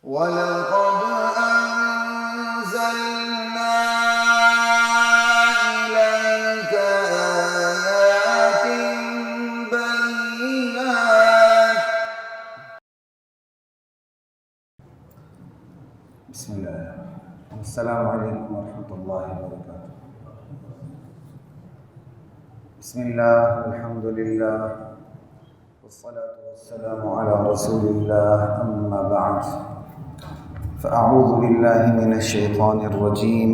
وَلَقَدْ أَنزَلْنَا إِلَيْكَ آيَاتٍ بَيِّنَاتٍ. بسم الله. السلام عليكم ورحمة الله وبركاته. بسم الله والحمد لله والصلاة والسلام على رسول الله، أما بعد، فأعوذ بالله من الشيطان الرجيم.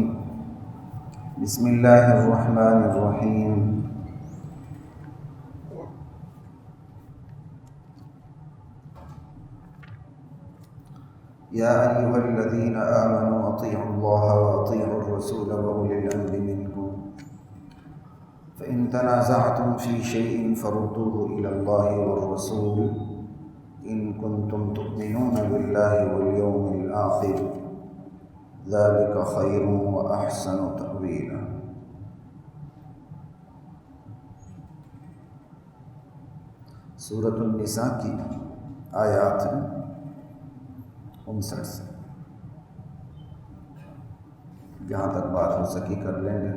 بسم الله الرحمن الرحيم. يا أيها الذين آمنوا أطيعوا الله وأطيعوا الرسول وأولي الأمر منكم، فإن تنازعتم في شيء فردوه إلى الله والرسول إن كنتم تؤمنون بالله واليوم الآخر، ذلك خير وأحسن تأويلا. سورۃ النساء کی آیات 59 سے جہاں تک بات ہو سکی کر لیں گے۔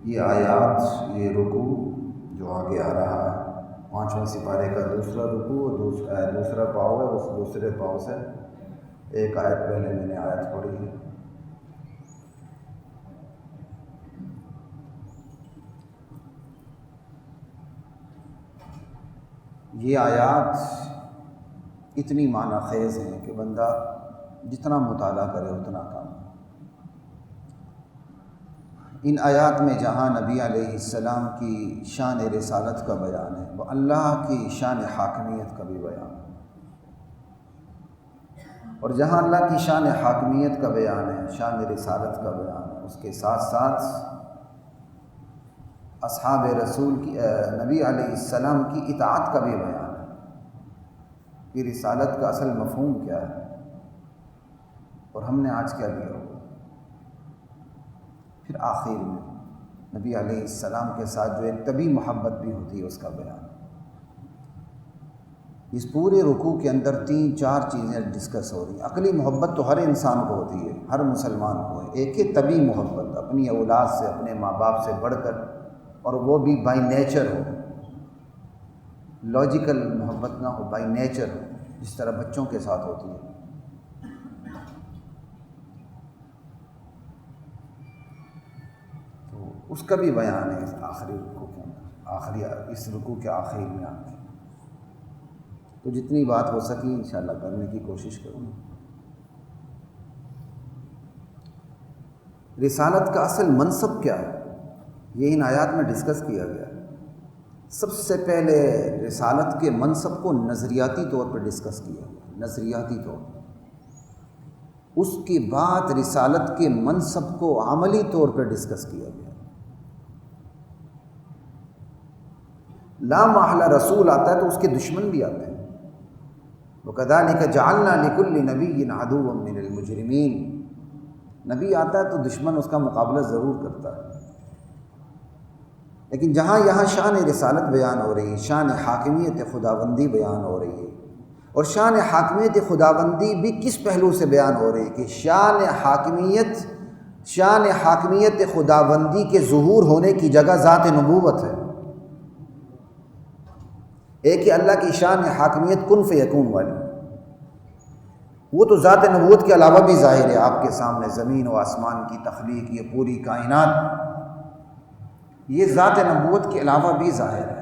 یہ آیات، یہ رکوع جو آگے آ رہا ہے، 5واں سپارے کا دوسرا رکوع اور دوسرا پاؤ ہے، اس دوسرے پاؤ سے ایک آیت پہلے میں نے آیت پڑھی ہے۔ یہ آیات اتنی معنی خیز ہیں کہ بندہ جتنا مطالعہ کرے اتنا کم۔ ان آیات میں جہاں نبی علیہ السلام کی شان رسالت کا بیان ہے، وہ اللہ کی شان حاکمیت کا بھی بیان ہے، اور جہاں اللہ کی شان حاکمیت کا بیان ہے، شان رسالت کا بیان ہے، اس کے ساتھ ساتھ اصحاب رسول کی نبی علیہ السلام کی اطاعت کا بھی بیان ہے کہ رسالت کا اصل مفہوم کیا ہے اور ہم نے آج کیا لیا ہو۔ پھر آخر میں نبی علیہ السلام کے ساتھ جو ایک طبی محبت بھی ہوتی ہے اس کا بیان۔ اس پورے رکوع کے اندر 3-4 چیزیں ڈسکس ہو رہی ہیں۔ عقلی محبت تو ہر انسان کو ہوتی ہے، ہر مسلمان کو ہے۔ ایک ہے طبی محبت، اپنی اولاد سے، اپنے ماں باپ سے بڑھ کر، اور وہ بھی بائی نیچر ہو، لاجیکل محبت نہ ہو، بائی نیچر ہو، جس طرح بچوں کے ساتھ ہوتی ہے۔ تو اس کا بھی بیان ہے اس آخری رکوع کے اندر، اس رکوع کے آخر میں آ کے۔ تو جتنی بات ہو سکی انشاءاللہ کرنے کی کوشش کروں گا۔ رسالت کا اصل منصب کیا ہے، یہ ان آیات میں ڈسکس کیا گیا ہے۔ سب سے پہلے رسالت کے منصب کو نظریاتی طور پر ڈسکس کیا گیا، نظریاتی طور پر۔ اس کے بعد رسالت کے منصب کو عملی طور پر ڈسکس کیا گیا۔ لا محالہ رسول آتا ہے تو اس کے دشمن بھی آتے ہیں۔ وَكَذَلِكَ جَعَلْنَا لِكُلِّ نَبِيٍّ عَدُوًّا مِّنَ الْمُجْرِمِينَ۔ نبی آتا ہے تو دشمن اس کا مقابلہ ضرور کرتا ہے، لیکن یہاں شان رسالت بیان ہو رہی ہے، شان حاکمیت خداوندی بیان ہو رہی ہے، اور شان حاکمیت خداوندی بھی کس پہلو سے بیان ہو رہی ہے کہ شان حاکمیت خداوندی کے ظہور ہونے کی جگہ ذات نبوت ہے۔ ایک ہے اللہ کی شان حاکمیت کن فیکون والی، وہ تو ذات نبوت کے علاوہ بھی ظاہر ہے، آپ کے سامنے زمین و آسمان کی تخلیق، یہ پوری کائنات، یہ ذات نبوت کے علاوہ بھی ظاہر ہے۔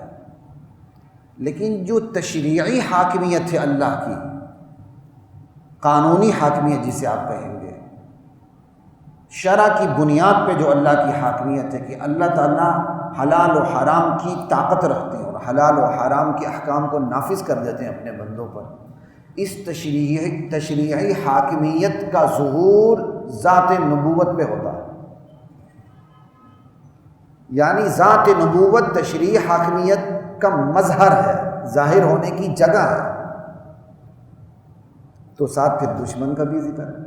لیکن جو تشریعی حاکمیت ہے اللہ کی، قانونی حاکمیت جسے آپ کہیں گے، شرع کی بنیاد پہ جو اللہ کی حاکمیت ہے کہ اللہ تعالیٰ حلال و حرام کی طاقت رکھتے ہیں اور حلال و حرام کے احکام کو نافذ کر دیتے ہیں اپنے بندوں پر، اس تشریعی حاکمیت کا ظہور ذات نبوت پہ ہوتا ہے۔ یعنی ذات نبوت تشریعی حاکمیت کا مظہر ہے، ظاہر ہونے کی جگہ ہے۔ تو ساتھ پھر دشمن کا بھی ذکر ہے،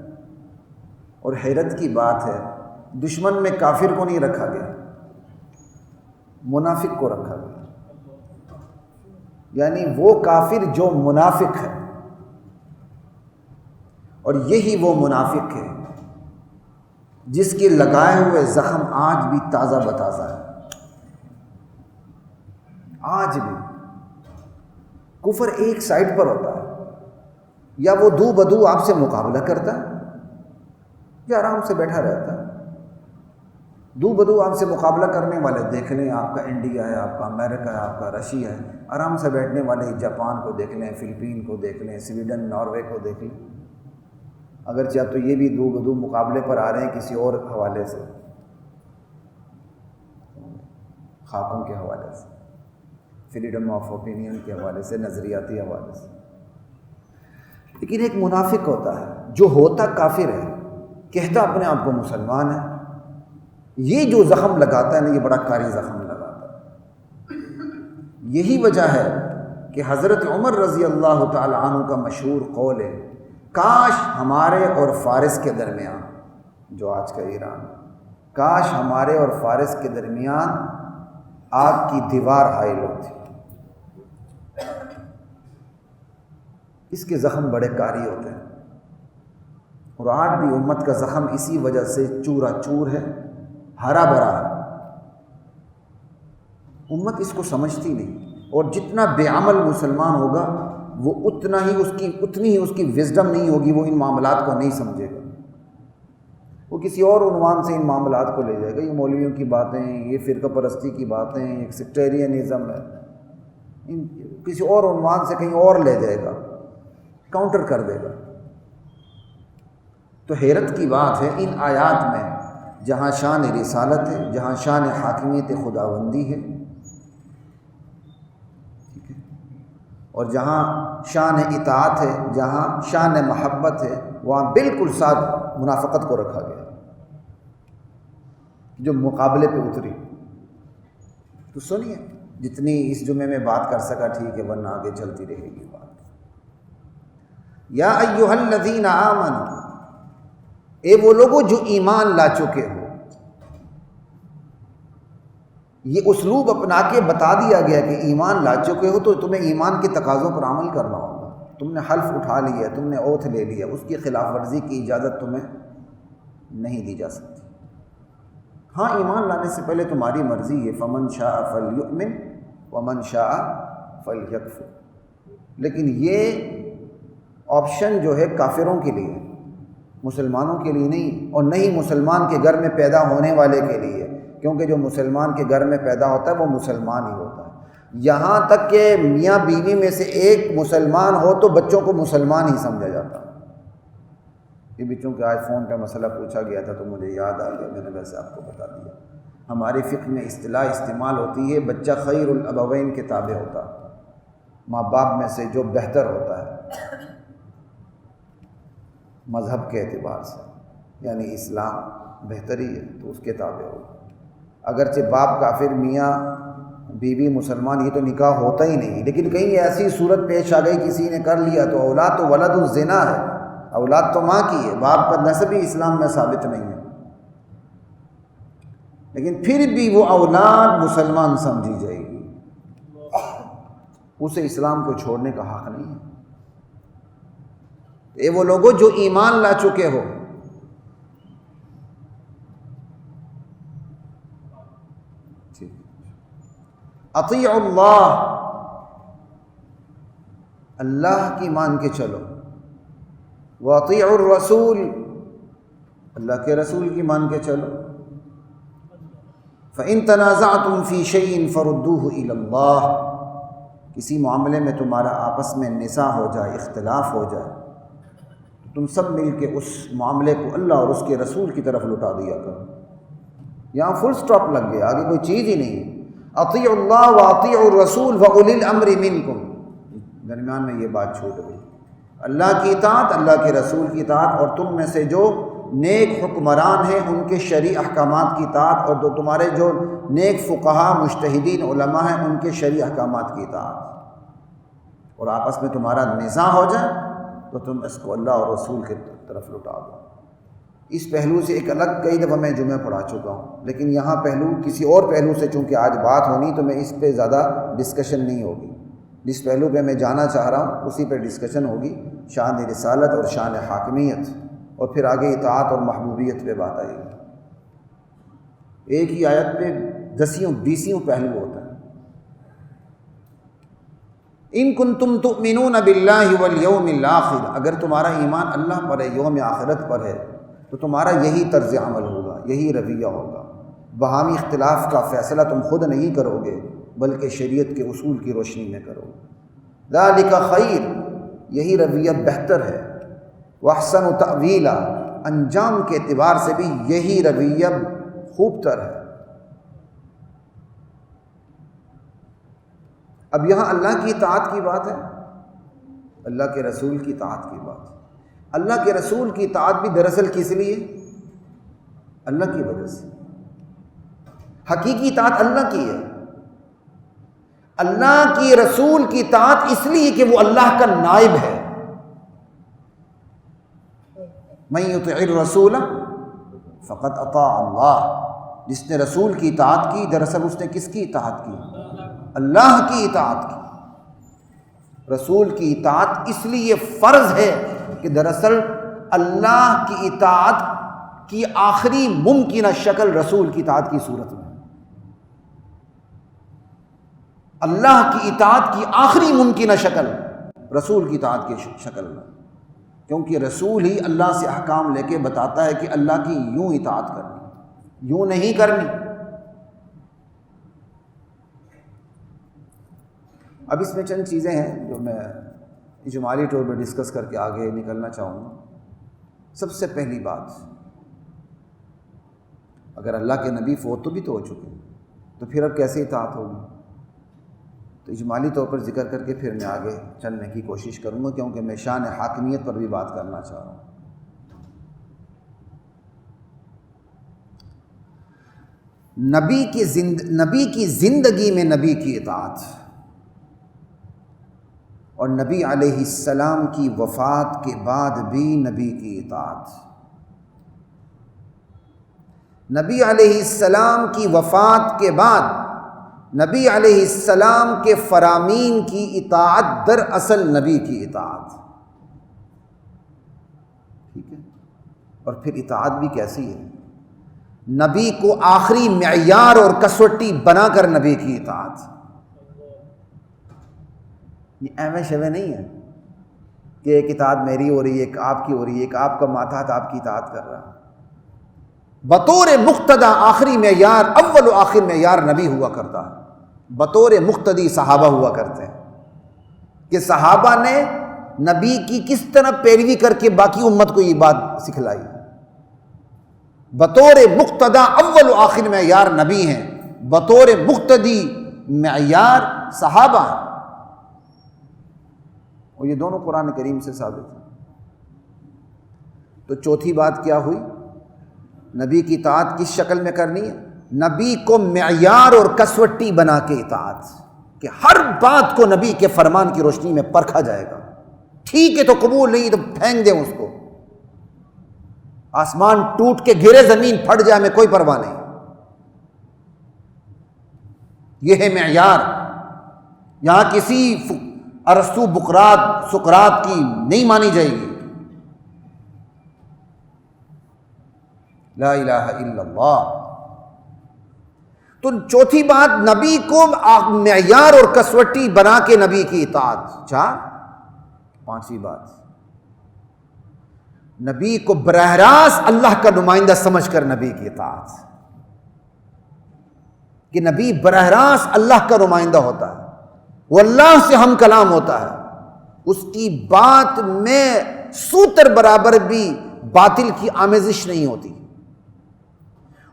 اور حیرت کی بات ہے دشمن میں کافر کو نہیں رکھا گیا، منافق کو رکھا گیا۔ یعنی وہ کافر جو منافق ہے، اور یہی وہ منافق ہے جس کے لگائے ہوئے زخم آج بھی تازہ بتازہ ہے۔ آج بھی کفر ایک سائڈ پر ہوتا ہے، یا وہ دو بدو آپ سے مقابلہ کرتا ہے یا آرام سے بیٹھا رہتا ہے۔ دو بدو آپ سے مقابلہ کرنے والے دیکھ لیں، آپ کا انڈیا ہے، آپ کا امریکہ ہے، آپ کا رشیا ہے۔ آرام سے بیٹھنے والے جاپان کو دیکھ لیں، فلپین کو دیکھ لیں، سویڈن، ناروے کو دیکھ لیں۔ اگرچہ اب تو یہ بھی دو بدو مقابلے پر آ رہے ہیں کسی اور حوالے سے، خاکوں کے حوالے سے، فریڈم آف اوپینین کے حوالے سے، نظریاتی حوالے سے۔ لیکن ایک منافق ہوتا ہے جو ہوتا کافر ہے، کہتا اپنے آپ کو مسلمان ہے، یہ جو زخم لگاتا ہے نا، یہ بڑا کاری زخم لگاتا ہے۔ یہی وجہ ہے کہ حضرت عمر رضی اللہ تعالی عنہ کا مشہور قول ہے، کاش ہمارے اور فارس کے درمیان، جو آج کا ایران، کاش ہمارے اور فارس کے درمیان آگ کی دیوار حائل ہوتی۔ اس کے زخم بڑے کاری ہوتے ہیں، اور آج بھی امت کا زخم اسی وجہ سے چورا چور ہے، ہرا بھرا ہے۔ امت اس کو سمجھتی نہیں، اور جتنا بے عمل مسلمان ہوگا وہ اتنی ہی اس کی وزڈم نہیں ہوگی، وہ ان معاملات کو نہیں سمجھے گا، وہ کسی اور عنوان سے ان معاملات کو لے جائے گا۔ یہ مولویوں کی باتیں، یہ فرقہ پرستی کی باتیں، ایک سیکٹیرینزم ہے، کسی اور عنوان سے کہیں اور لے جائے گا، کاؤنٹر کر دے گا۔ تو حیرت کی بات ہے ان آیات میں، جہاں شان رسالت ہے، جہاں شان حاکمیت خداوندی ہے، اور جہاں شان اطاعت ہے، جہاں شان محبت ہے، وہاں بالکل ساتھ منافقت کو رکھا گیا جو مقابلے پہ اتری۔ تو سنیے، جتنی اس جمعے میں بات کر سکا ٹھیک ہے، ورنہ آگے چلتی رہے گی بات۔ یا ایھا الذین آمنوا، اے وہ لوگوں جو ایمان لا چکے ہو۔ یہ اسلوب اپنا کے بتا دیا گیا کہ ایمان لا چکے ہو تو تمہیں ایمان کے تقاضوں پر عمل کرنا ہوگا۔ تم نے حلف اٹھا لیا، تم نے اوتھ لے لیا، اس کی خلاف ورزی کی اجازت تمہیں نہیں دی جا سکتی۔ ہاں، ایمان لانے سے پہلے تمہاری مرضی ہے، فمن شاء فلیؤمن ومن شاء فلیکفر، لیکن یہ آپشن جو ہے کافروں کے لیے، مسلمانوں کے لیے نہیں، اور نہیں مسلمان کے گھر میں پیدا ہونے والے کے لیے، کیونکہ جو مسلمان کے گھر میں پیدا ہوتا ہے وہ مسلمان ہی ہوتا ہے۔ یہاں تک کہ میاں بیوی میں سے ایک مسلمان ہو تو بچوں کو مسلمان ہی سمجھا جاتا ہے۔ یہ بچوں کے آج فون پہ مسئلہ پوچھا گیا تھا تو مجھے یاد آ گیا، میں نے ویسے آپ کو بتا دیا۔ ہماری فقہ میں اصطلاح استعمال ہوتی ہے، بچہ خیر الابوین کے تابع ہوتا ہے، ماں باپ میں سے جو بہتر ہوتا ہے مذہب کے اعتبار سے، یعنی اسلام بہتری ہے تو اس کے تابع ہوگا۔ اگرچہ باپ کافر، میاں بیوی مسلمان، یہ تو نکاح ہوتا ہی نہیں، لیکن کہیں ایسی صورت پیش آ گئی کسی نے کر لیا تو اولاد تو ولد الزنا ہے، اولاد تو ماں کی ہے، باپ کا نسب ہی اسلام میں ثابت نہیں ہے، لیکن پھر بھی وہ اولاد مسلمان سمجھی جائے گی، اسے اسلام کو چھوڑنے کا حق نہیں ہے۔ اے وہ لوگوں جو ایمان لا چکے ہو، اطیعوا اللہ، اللہ کی مان کے چلو، واطیعوا الرسول، اللہ کے رسول کی مان کے چلو۔ فإن تنازعتم فی شیء فردوہ الی اللہ، کسی معاملے میں تمہارا آپس میں نزاع ہو جائے، اختلاف ہو جائے، تو تم سب مل کے اس معاملے کو اللہ اور اس کے رسول کی طرف لٹا دیا کرو۔ یہاں فل سٹاپ لگ گیا، آگے کوئی چیز ہی نہیں۔ اطیعوا اللہ واطیعوا الرسول واولی الامر منکم، درمیان میں یہ بات چھوٹ گئی۔ اللہ کی اطاعت، اللہ کے رسول کی اطاعت، اور تم میں سے جو نیک حکمران ہیں ان کے شرعی احکامات کی اطاعت، اور تمہارے جو نیک فقہا مجتہدین علماء ہیں ان کے شرعی احکامات کی اطاعت۔ اور آپس میں تمہارا نزاع ہو جائے تو تم اس کو اللہ اور رسول کی طرف لٹا دو۔ اس پہلو سے ایک الگ کئی دفعہ میں جمعہ پڑھا چکا ہوں، لیکن یہاں پہلو کسی اور پہلو سے چونکہ آج بات ہونی تو میں اس پہ زیادہ ڈسکشن نہیں ہوگی۔ جس پہلو پہ میں جانا چاہ رہا ہوں اسی پہ ڈسکشن ہوگی، شان رسالت اور شان حاکمیت، اور پھر آگے اطاعت اور محبوبیت پہ بات آئے گی۔ ایک ہی آیت پہ 10 پہلو ہوتا ہے۔ ان کنتم تؤمنون باللہ والیوم الآخر، اگر تمہارا ایمان اللہ پر ہے، یوم آخرت پر ہے، تو تمہارا یہی طرز عمل ہوگا، یہی رویہ ہوگا۔ باہمی اختلاف کا فیصلہ تم خود نہیں کرو گے بلکہ شریعت کے اصول کی روشنی میں کرو گے۔ ذالک خیر، یہی رویہ بہتر ہے۔ واحسن تأویلا، انجام کے اعتبار سے بھی یہی رویہ خوب تر ہے۔ اب یہاں اللہ کی اطاعت کی بات ہے، اللہ کے رسول کی اطاعت کی بات ہے۔ اللہ کے رسول کی اطاعت بھی دراصل کس لیے؟ اللہ کی وجہ سے۔ حقیقی اطاعت اللہ کی ہے۔ اللہ کی رسول کی اطاعت اس لیے کہ وہ اللہ کا نائب ہے۔ من یطع الرسول فقد اطاع اللہ، جس نے رسول کی اطاعت کی دراصل اس نے کس کی اطاعت کی؟ اللہ کی اطاعت کی۔ رسول کی اطاعت اس لیے فرض ہے کہ دراصل اللہ کی اطاعت کی آخری ممکنہ شکل رسول کی اطاعت کی صورت میں، اللہ کی اطاعت کی آخری ممکنہ شکل رسول کی اطاعت کی شکل میں، کیونکہ رسول ہی اللہ سے احکام لے کے بتاتا ہے کہ اللہ کی یوں اطاعت کرنی، یوں نہیں کرنی۔ اب اس میں چند چیزیں ہیں جو میں اجمالی طور پر ڈسکس کر کے آگے نکلنا چاہوں گا۔ سب سے پہلی بات، اگر اللہ کے نبی فوت تو بھی تو ہو چکے ہیں، تو پھر اب کیسے اطاعت ہوگی؟ تو اجمالی طور پر ذکر کر کے پھر میں آگے چلنے کی کوشش کروں گا، کیونکہ میں شان حاکمیت پر بھی بات کرنا چاہ رہا ہوں۔ نبی کی زندگی میں نبی کی اطاعت، اور نبی علیہ السلام کی وفات کے بعد بھی نبی کی اطاعت۔ نبی علیہ السلام کی وفات کے بعد نبی علیہ السلام کے فرامین کی اطاعت دراصل نبی کی اطاعت، ٹھیک ہے؟ اور پھر اطاعت بھی کیسی ہے؟ نبی کو آخری معیار اور کسوٹی بنا کر نبی کی اطاعت۔ یہ ایویں شویں نہیں ہے کہ ایک اطاعت میری ہو رہی ہے، ایک آپ کی ہو رہی ہے، ایک آپ کا ماتحت آپ کی اطاعت کر رہا ہے۔ بطور مقتدی آخری معیار، اول و آخر معیار نبی ہوا کرتا ہے، بطور مقتدی صحابہ ہوا کرتے ہیں کہ صحابہ نے نبی کی کس طرح پیروی کر کے باقی امت کو یہ بات سکھلائی۔ بطور مقتدی اول و آخر معیار نبی ہیں، بطور مقتدی معیار صحابہ ہیں، اور یہ دونوں قرآن کریم سے ثابت ہیں۔ تو چوتھی بات کیا ہوئی؟ نبی کی اطاعت کس شکل میں کرنی ہے؟ نبی کو معیار اور کسوٹی بنا کے اطاعت، کہ ہر بات کو نبی کے فرمان کی روشنی میں پرکھا جائے گا۔ ٹھیک ہے تو قبول، نہیں تو پھینک دیں اس کو، آسمان ٹوٹ کے گرے، زمین پھٹ جائے، ہمیں کوئی پرواہ نہیں۔ یہ ہے معیار۔ یہاں کسی ارسطو، سقراط کی نہیں مانی جائے گی۔ لا الہ الا اللہ۔ تو چوتھی بات، نبی کو معیار اور کسوٹی بنا کے نبی کی اطاعت۔ پانچویں بات، نبی کو براہ راست اللہ کا نمائندہ سمجھ کر نبی کی اطاعت، کہ نبی براہ راست اللہ کا نمائندہ ہوتا ہے، وہ اللہ سے ہم کلام ہوتا ہے، اس کی بات میں سوتر برابر بھی باطل کی آمیزش نہیں ہوتی،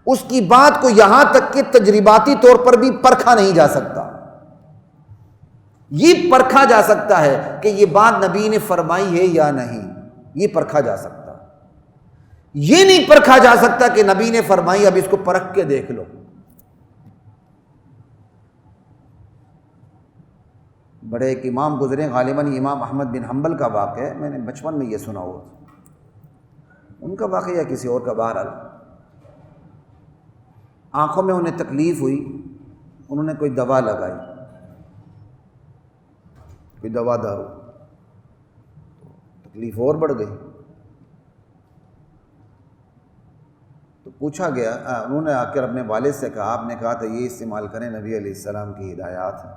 اس کی بات کو یہاں تک کہ تجرباتی طور پر بھی پرکھا نہیں جا سکتا۔ یہ پرکھا جا سکتا ہے کہ یہ بات نبی نے فرمائی ہے یا نہیں، یہ پرکھا جا سکتا۔ یہ نہیں پرکھا جا سکتا کہ نبی نے فرمائی، اب اس کو پرکھ کے دیکھ لو۔ بڑے ایک امام گزرے، غالباً امام احمد بن حنبل کا واقعہ ہے، میں نے بچپن میں یہ سنا ہوا، ان کا واقعہ یا کسی اور کا، بہرحال آنکھوں میں انہیں تکلیف ہوئی، انہوں نے کوئی دوا لگائی، کوئی دوا دارو، تکلیف اور بڑھ گئی۔ تو پوچھا گیا، انہوں نے آ کر اپنے والد سے کہا، آپ نے کہا تھا یہ استعمال کریں، نبی علیہ السلام کی ہدایات ہیں،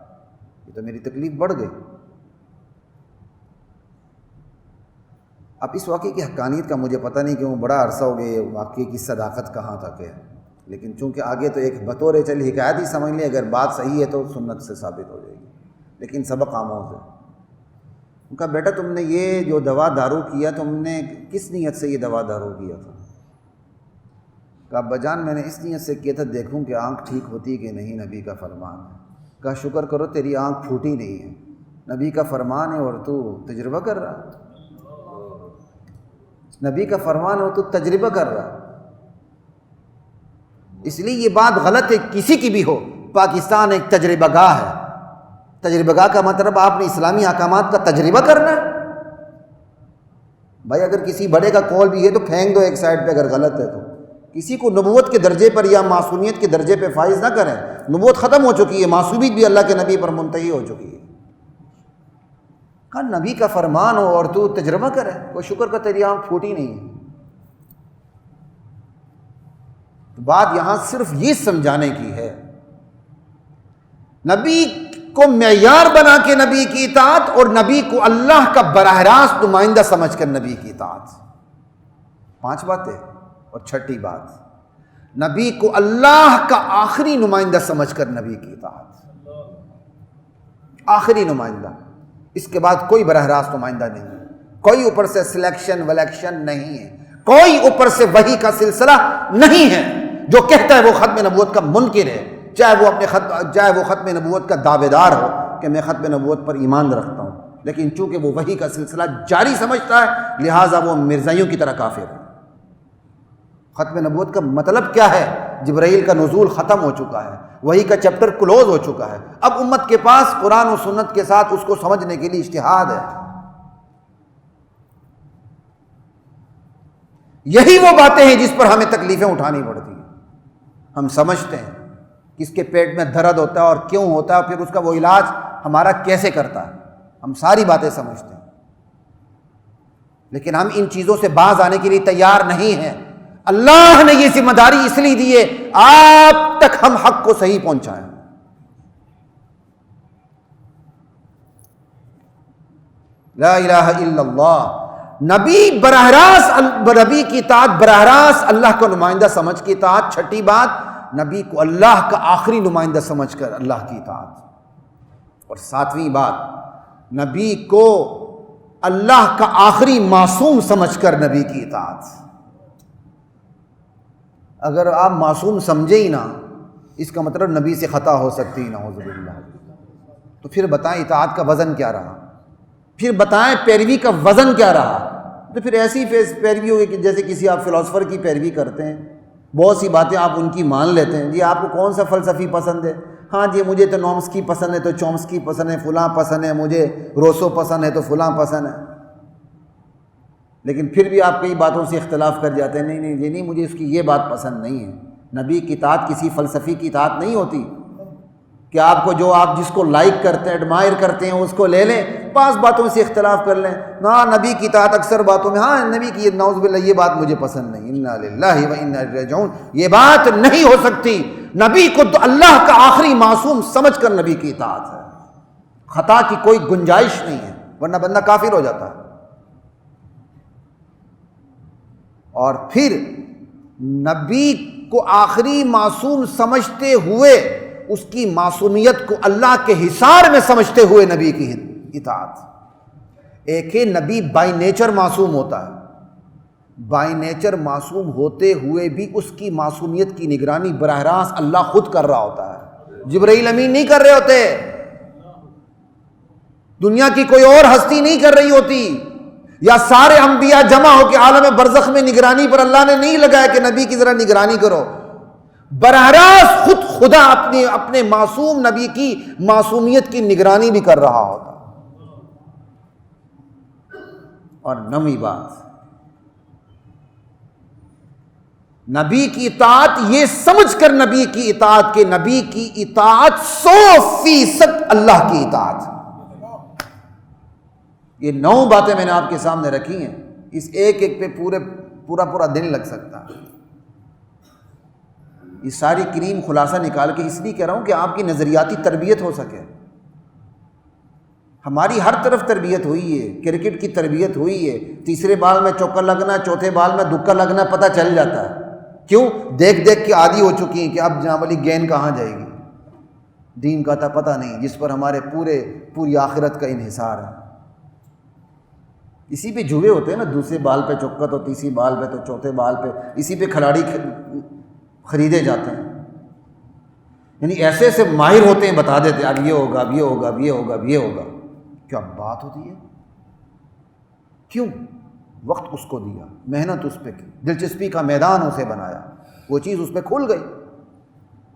یہ تو میری تکلیف بڑھ گئی۔ اب اس واقعے کی حقانیت کا مجھے پتہ نہیں کیوں بڑا عرصہ ہو گیا، واقعے کی صداقت کہاں تک ہے، لیکن چونکہ آگے تو ایک بطور چل حکایت ہی سمجھ لیں، اگر بات صحیح ہے تو سنت سے ثابت ہو جائے گی، لیکن سبق آموز ہے۔ ان کا بیٹا تم نے یہ جو دوا دارو کیا، تم نے کس نیت سے یہ دوا دارو کیا تھا؟ کہا ابا جان میں نے اس نیت سے کیا تھا دیکھوں کہ آنکھ ٹھیک ہوتی کہ نہیں، نبی کا فرمان ہے۔ کہا شکر کرو تیری آنکھ پھوٹی نہیں ہے، نبی کا فرمان ہے اور تو تجربہ کر رہا، نبی کا فرمان ہے اور تو تجربہ کر رہا۔ اس لیے یہ بات غلط ہے کسی کی بھی ہو، پاکستان ایک تجربہ گاہ ہے، تجربہ گاہ کا مطلب آپ نے اسلامی احکامات کا تجربہ کرنا ہے۔ بھائی اگر کسی بڑے کا قول بھی ہے تو پھینک دو ایک سائڈ پہ، اگر غلط ہے تو کسی کو نبوت کے درجے پر یا معصومیت کے درجے پہ فائز نہ کریں، نبوت ختم ہو چکی ہے، معصومیت بھی اللہ کے نبی پر منتہی ہو چکی ہے۔ کہا نبی کا فرمان ہو اور تو تجربہ کرے، کوئی شکر کا تیری آنکھ پھوٹی نہیں ہے۔ بات یہاں صرف یہ سمجھانے کی ہے، نبی کو معیار بنا کے نبی کی اطاعت، اور نبی کو اللہ کا براہ راست نمائندہ سمجھ کر نبی کی اطاعت۔ 5 باتیں، اور 6ٹھی بات نبی کو اللہ کا آخری نمائندہ سمجھ کر نبی کی اطاعت، آخری نمائندہ، اس کے بعد کوئی براہ راست نمائندہ نہیں ہے، کوئی اوپر سے سلیکشن ولیکشن نہیں ہے، کوئی اوپر سے وحی کا سلسلہ نہیں ہے۔ جو کہتا ہے وہ ختم نبوت کا منکر ہے، چاہے وہ ختم نبوت کا دعوے دار ہو کہ میں ختم نبوت پر ایمان رکھتا ہوں، لیکن چونکہ وہ وحی کا سلسلہ جاری سمجھتا ہے لہٰذا وہ مرزائیوں کی طرح کافر ہے۔ ختم نبوت کا مطلب کیا ہے؟ جبرائیل کا نزول ختم ہو چکا ہے، وحی کا چیپٹر کلوز ہو چکا ہے، اب امت کے پاس قرآن و سنت کے ساتھ اس کو سمجھنے کے لیے اجتہاد ہے۔ یہی وہ باتیں ہیں جس پر ہمیں تکلیفیں اٹھانی پڑتی ہیں۔ ہم سمجھتے ہیں کس کے پیٹ میں درد ہوتا ہے اور کیوں ہوتا ہے، اور پھر اس کا وہ علاج ہمارا کیسے کرتا ہے، ہم ساری باتیں سمجھتے ہیں، لیکن ہم ان چیزوں سے باز آنے کے لیے تیار نہیں ہیں۔ اللہ نے یہ ذمہ داری اس لیے دی ہے آپ تک ہم حق کو صحیح پہنچائیں۔ لا الہ الا اللہ، نبی براہ راست، نبی کی اطاعت براہ راست اللہ کو نمائندہ سمجھ کی اطاعت۔ 6ٹھی بات نبی کو اللہ کا آخری نمائندہ سمجھ کر اللہ کی اطاعت، اور 7ویں بات نبی کو اللہ کا آخری معصوم سمجھ کر نبی کی اطاعت۔ اگر آپ معصوم سمجھے ہی نہ، اس کا مطلب نبی سے خطا ہو سکتی نعوذ باللہ، تو پھر بتائیں اطاعت کا وزن کیا رہا، پھر بتائیں پیروی کا وزن کیا رہا؟ تو پھر ایسی پیروی ہوگی کہ جیسے کسی آپ فلاسفر کی پیروی کرتے ہیں، بہت سی باتیں آپ ان کی مان لیتے ہیں، جی آپ کو کون سا فلسفی پسند ہے؟ ہاں جی مجھے تو نومسکی پسند ہے تو چومسکی پسند ہے، فلاں پسند ہے، مجھے روسو پسند ہے تو فلاں پسند ہے، لیکن پھر بھی آپ کئی باتوں سے اختلاف کر جاتے ہیں، نہیں جی نہیں مجھے اس کی یہ بات پسند نہیں ہے۔ نبی کی اطاعت کسی فلسفی کی اطاعت نہیں ہوتی کہ آپ کو جو آپ جس کو لائک کرتے ہیں، ایڈمائر کرتے ہیں، اس کو لے لیں، 5 باتوں سے اختلاف کر لیں۔ نہ نبی کی اطاعت اکثر باتوں میں، ہاں نبی کی نعوذ باللہ یہ بات مجھے پسند نہیں، انا للہ و انا الیہ راجعون، یہ بات نہیں ہو سکتی۔ نبی کو تو اللہ کا آخری معصوم سمجھ کر نبی کی اطاعت ہے، خطا کی کوئی گنجائش نہیں ہے، ورنہ بندہ کافر ہو جاتا ہے۔ اور پھر نبی کو آخری معصوم سمجھتے ہوئے اس کی معصومیت کو اللہ کے حصار میں سمجھتے ہوئے نبی کی اطاعت۔ ایک ہے نبی بائی نیچر معصوم ہوتا ہے، بائی نیچر معصوم ہوتے ہوئے بھی اس کی معصومیت کی نگرانی براہ راست اللہ خود کر رہا ہوتا ہے، جبرائیل امین نہیں کر رہے ہوتے، دنیا کی کوئی اور ہستی نہیں کر رہی ہوتی، یا سارے انبیاء جمع ہو کے عالم برزخ میں نگرانی پر اللہ نے نہیں لگایا کہ نبی کی ذرا نگرانی کرو، براہ راست خود خدا اپنے معصوم نبی کی معصومیت کی نگرانی بھی کر رہا ہوتا۔ اور 9ویں بات نبی کی اطاعت یہ سمجھ کر نبی کی اطاعت کہ نبی کی اطاعت 100% اللہ کی اطاعت، یہ 9 باتیں میں نے آپ کے سامنے رکھی ہیں، اس ایک ایک پہ پورا دن لگ سکتا ہے۔ یہ ساری کریم خلاصہ نکال کے اس لیے کہہ رہا ہوں کہ آپ کی نظریاتی تربیت ہو سکے۔ ہماری ہر طرف تربیت ہوئی ہے، کرکٹ کی تربیت ہوئی ہے، تیسرے بال میں چوکا لگنا، چوتھے بال میں دکا لگنا پتہ چل جاتا ہے۔ کیوں؟ دیکھ کے عادی ہو چکی ہیں کہ اب جناب علی گیند کہاں جائے گی۔ دین کا تھا پتہ نہیں، جس پر ہمارے پوری آخرت کا انحصار ہے۔ اسی پہ جھوے ہوتے ہیں نا، دوسرے بال پہ چوکا تو تیسری بال پہ تو چوتھے بال پہ، اسی پہ کھلاڑی خریدے جاتے ہیں۔ یعنی ایسے ایسے ماہر ہوتے ہیں، بتا دیتے اب یہ ہوگا، اب یہ ہوگا، اب یہ ہوگا، اب یہ ہوگا۔ کیا بات ہوتی ہے؟ کیوں؟ وقت اس کو دیا، محنت اس پہ کی، دلچسپی کا میدان اسے بنایا، وہ چیز اس پہ کھل گئی۔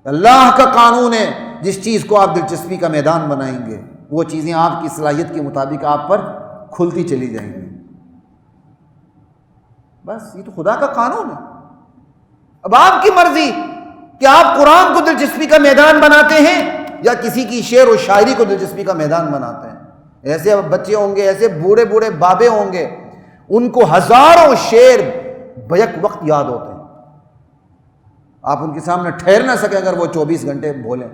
اللہ کا قانون ہے، جس چیز کو آپ دلچسپی کا میدان بنائیں گے وہ چیزیں آپ کی صلاحیت کے مطابق آپ پر کھلتی چلی جائیں گی۔ بس یہ تو خدا کا قانون ہے۔ اب آپ کی مرضی کہ آپ قرآن کو دلچسپی کا میدان بناتے ہیں یا کسی کی شعر و شاعری کو دلچسپی کا میدان بناتے ہیں۔ ایسے بچے ہوں گے، ایسے بوڑھے بابے ہوں گے، ان کو ہزاروں شعر بیک وقت یاد ہوتے ہیں، آپ ان کے سامنے ٹھہر نہ سکیں اگر وہ 24 گھنٹے بولیں۔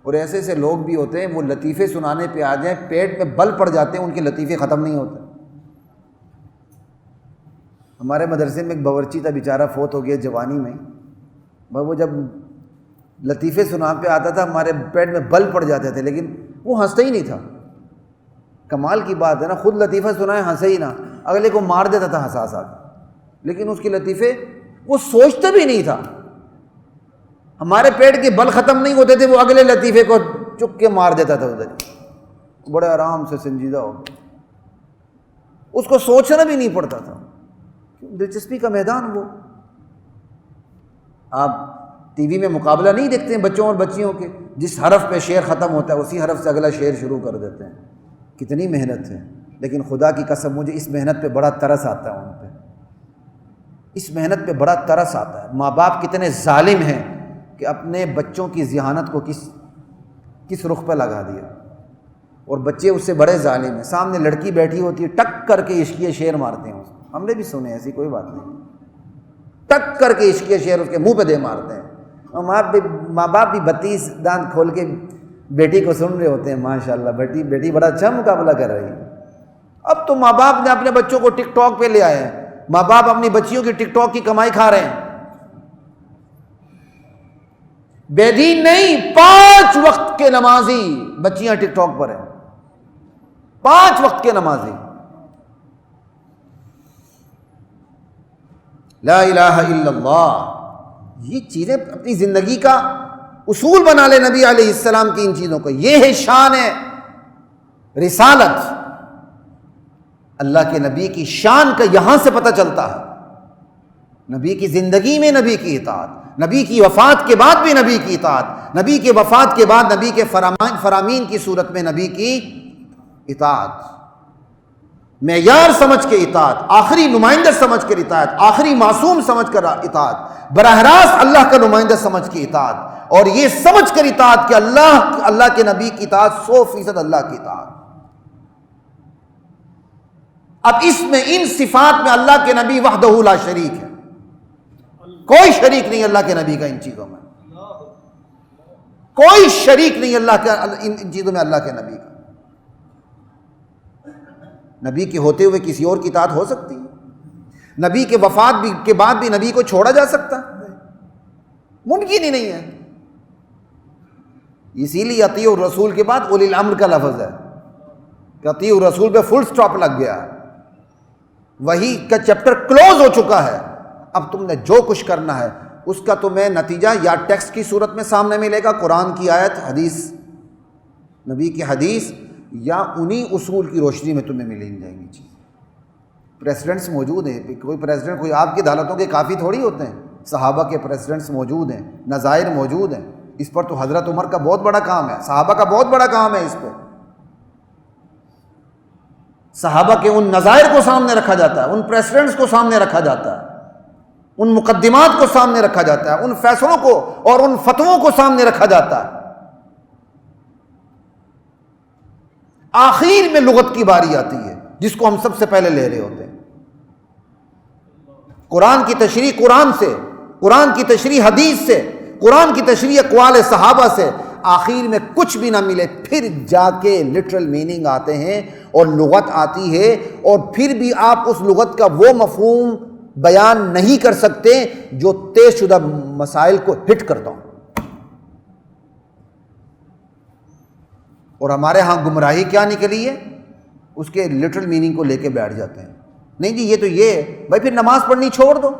اور ایسے ایسے لوگ بھی ہوتے ہیں، وہ لطیفے سنانے پہ آ جائیں پیٹ میں بل پڑ جاتے ہیں، ان کے لطیفے ختم نہیں ہوتے۔ ہمارے مدرسے میں ایک باورچی تھا، بیچارہ فوت ہو گیا جوانی میں، وہ جب لطیفے سنا پہ آتا تھا ہمارے پیٹ میں بل پڑ جاتے تھے، لیکن وہ ہنستا ہی نہیں تھا۔ کمال کی بات ہے نا، خود لطیفہ سنائے ہنسے ہی نہ، اگلے کو مار دیتا تھا ہنسا ہنسا کے، لیکن اس کے لطیفے وہ سوچتا بھی نہیں تھا۔ ہمارے پیٹ کے بل ختم نہیں ہوتے تھے، وہ اگلے لطیفے کو چک کے مار دیتا تھا ادھر، بڑے آرام سے سنجیدہ ہو، اس کو سوچنا بھی نہیں پڑتا تھا۔ دلچسپی کا میدان وہ۔ آپ ٹی وی میں مقابلہ نہیں دیکھتے ہیں بچوں اور بچیوں کے، جس حرف پہ شعر ختم ہوتا ہے اسی حرف سے اگلا شعر شروع کر دیتے ہیں۔ کتنی محنت ہے، لیکن خدا کی قسم مجھے اس محنت پہ بڑا ترس آتا ہے، ان پہ اس محنت پہ بڑا ترس آتا ہے۔ ماں باپ کتنے ظالم ہیں کہ اپنے بچوں کی ذہانت کو کس رخ پہ لگا دیا، اور بچے اس سے بڑے ظالم ہیں۔ سامنے لڑکی بیٹھی ہوتی ہے، ٹک کر کے عشقیہ شعر مارتے ہیں، ہم نے بھی سنے، ایسی کوئی بات نہیں، ٹک کر کے عشقیہ شعر اس کے منہ پہ دے مارتے ہیں۔ اور ماں باپ بھی 32 دانت کھول کے بیٹی کو سن رہے ہوتے ہیں، ماشاءاللہ بیٹی بڑا اچھا مقابلہ کر رہی ہے۔ اب تو ماں باپ نے اپنے بچوں کو ٹک ٹاک پہ لے آئے ہیں، ماں باپ اپنی بچیوں کی ٹک ٹاک کی کمائی کھا رہے ہیں۔ بے دین نہیں، 5 وقت کے نمازی بچیاں ٹک ٹاک پر ہیں، 5 وقت کے نمازی۔ لا الہ الا اللہ، یہ چیزیں اپنی زندگی کا اصول بنا لے نبی علیہ السلام کی ان چیزوں کو۔ یہ ہے شان ہے رسالت، اللہ کے نبی کی شان کا یہاں سے پتہ چلتا ہے۔ نبی کی زندگی میں نبی کی اطاعت، نبی کی وفات کے بعد بھی نبی کی اطاعت، نبی کے وفات کے بعد نبی کے فرامین کی صورت میں نبی کی اطاعت، معیار سمجھ کے اطاعت، آخری نمائندہ سمجھ کر اطاعت، آخری معصوم سمجھ کر اطاعت، براہ راست اللہ کا نمائندہ سمجھ کے اطاعت، اور یہ سمجھ کر اطاعت کہ اللہ کے نبی کی اطاعت 100% اللہ کی اطاعت۔ اب اس میں ان صفات میں اللہ کے نبی وحدہ لا شریک ہے، کوئی شریک نہیں اللہ کے نبی کا ان چیزوں میں، کوئی شریک نہیں اللہ کا ان چیزوں میں اللہ کے نبی کا۔ نبی کے ہوتے ہوئے کسی اور کی اطاعت ہو سکتی ہے؟ نبی کے وفات کے بعد بھی نبی کو چھوڑا جا سکتا ہے؟ ممکن ہی نہیں ہے۔ اسی لیے اطیعوا الرسول کے بعد اولی الامر کا لفظ ہے کہ اطیعوا الرسول پہ فل سٹاپ لگ گیا، وہی کا چیپٹر کلوز ہو چکا ہے۔ اب تم نے جو کچھ کرنا ہے اس کا تمہیں نتیجہ یا ٹیکسٹ کی صورت میں سامنے ملے گا، قرآن کی آیت، حدیث، نبی کی حدیث، یا انہی اصول کی روشنی میں تمہیں ملیں جائیں گی چیز۔ پریسیڈنٹس موجود ہیں، کوئی پریسیڈنٹ کوئی آپ کی عدالتوں کے کافی تھوڑی ہوتے ہیں، صحابہ کے پریسیڈنٹس موجود ہیں، نظائر موجود ہیں، اس پر تو حضرت عمر کا بہت بڑا کام ہے، صحابہ کا بہت بڑا کام ہے، اس پہ صحابہ کے ان نظائر کو سامنے رکھا جاتا ہے، ان پریسیڈنٹس کو سامنے رکھا جاتا ہے، ان مقدمات کو سامنے رکھا جاتا ہے، ان فیصلوں کو اور ان فتووں کو سامنے رکھا جاتا ہے۔ آخر میں لغت کی باری آتی ہے، جس کو ہم سب سے پہلے لے رہے ہوتے ہیں۔ قرآن کی تشریح قرآن سے، قرآن کی تشریح حدیث سے، قرآن کی تشریح اقوال صحابہ سے، آخر میں کچھ بھی نہ ملے پھر جا کے لٹرل میننگ آتے ہیں اور لغت آتی ہے، اور پھر بھی آپ اس لغت کا وہ مفہوم بیان نہیں کر سکتے جو طے شدہ مسائل کو ہٹ کرتا ہوں۔ اور ہمارے ہاں گمراہی کیا نکلی ہے؟ اس کے لٹرل میننگ کو لے کے بیٹھ جاتے ہیں، نہیں جی یہ تو یہ ہے، بھائی پھر نماز پڑھنی چھوڑ دو۔